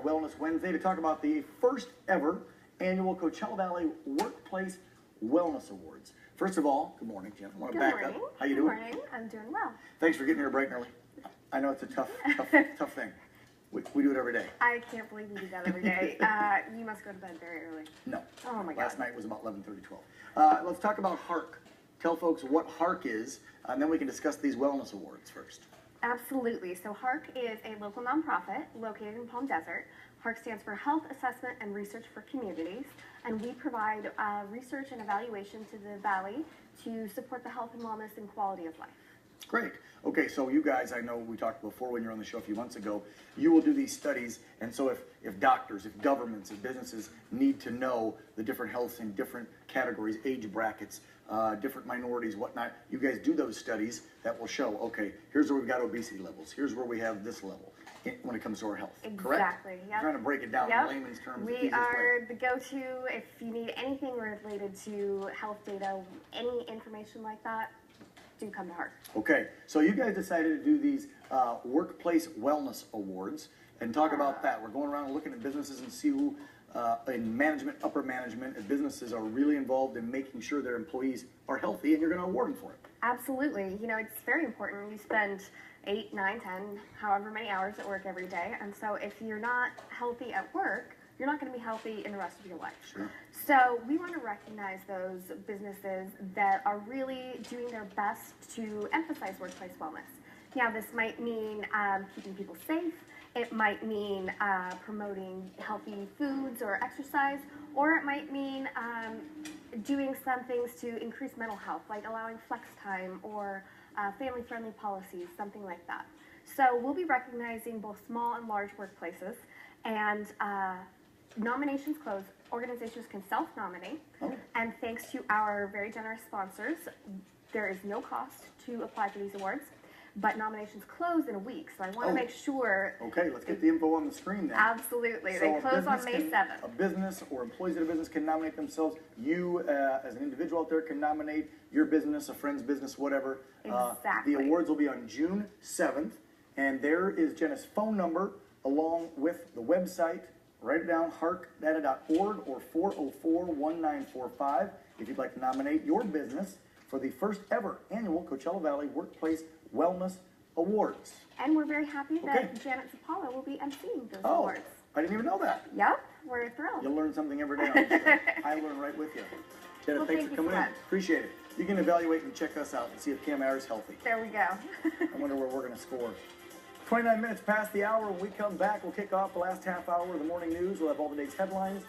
Wellness Wednesday to talk about the first ever annual Coachella Valley Workplace Wellness Awards. First of all, good morning, Jen. I want to Good back morning. up. How you Good doing? morning. I'm doing well. Thanks for getting here bright and early. I know it's a tough thing. We do it every day. I can't believe you do that every day. You must go to bed very early. No. Oh my God. Last night was about 11:30, 12. Let's talk about HARC. Tell folks what HARC is, and then we can discuss these wellness awards first. Absolutely. So HARC is a local nonprofit located in Palm Desert. HARC stands for Health Assessment and Research for Communities, and we provide research and evaluation to the Valley to support the health and wellness and quality of life. Great. Okay, so you guys, I know we talked before when you were on the show a few months ago, you will do these studies, and so if doctors, if governments, if businesses need to know the different healths in different categories, age brackets, different minorities, whatnot, you guys do those studies that will show, okay, here's where we've got obesity levels, here's where we have this level when it comes to our health. Correct? Exactly. Yep. I'm trying to break it down in layman's terms. We are the go-to if you need anything related to health data, any information like that. Do come to HARC. Okay, so you guys decided to do these workplace wellness awards and talk about that. We're going around and looking at businesses and see who in management, upper management, and businesses are really involved in making sure their employees are healthy, and you're going to award them for it. Absolutely. You know, it's very important. We spend 8, 9, 10, however many hours at work every day, and so if you're not healthy at work, you're not going to be healthy in the rest of your life. Sure. So we want to recognize those businesses that are really doing their best to emphasize workplace wellness. Now, this might mean keeping people safe. It might mean promoting healthy foods or exercise, or it might mean doing some things to increase mental health, like allowing flex time or family-friendly policies, something like that. So we'll be recognizing both small and large workplaces, and nominations close. Organizations can self-nominate, and thanks to our very generous sponsors, there is no cost to apply for these awards, but nominations close in a week, so I want to make sure... Okay, let's get the info on the screen then. Absolutely. So they close on May 7th. A business or employees of a business can nominate themselves. You, as an individual out there, can nominate your business, a friend's business, whatever. Exactly. The awards will be on June 7th, and there is Jenna's phone number along with the website. Write it down, harcdata.org or 404-1945 if you'd like to nominate your business for the first ever annual Coachella Valley Workplace Wellness Awards. And we're very happy that Janet Zapala will be emceeing those awards. I didn't even know that. Yep, we're thrilled. You'll learn something every day on this show. I learn right with you. Janet, Well, thanks thank for you coming so in. much. Appreciate it. You can evaluate and check us out and see if Cam Ayers is healthy. There we go. I wonder where we're going to score. 29 minutes past the hour. When we come back, we'll kick off the last half hour of the morning news. We'll have all the day's headlines.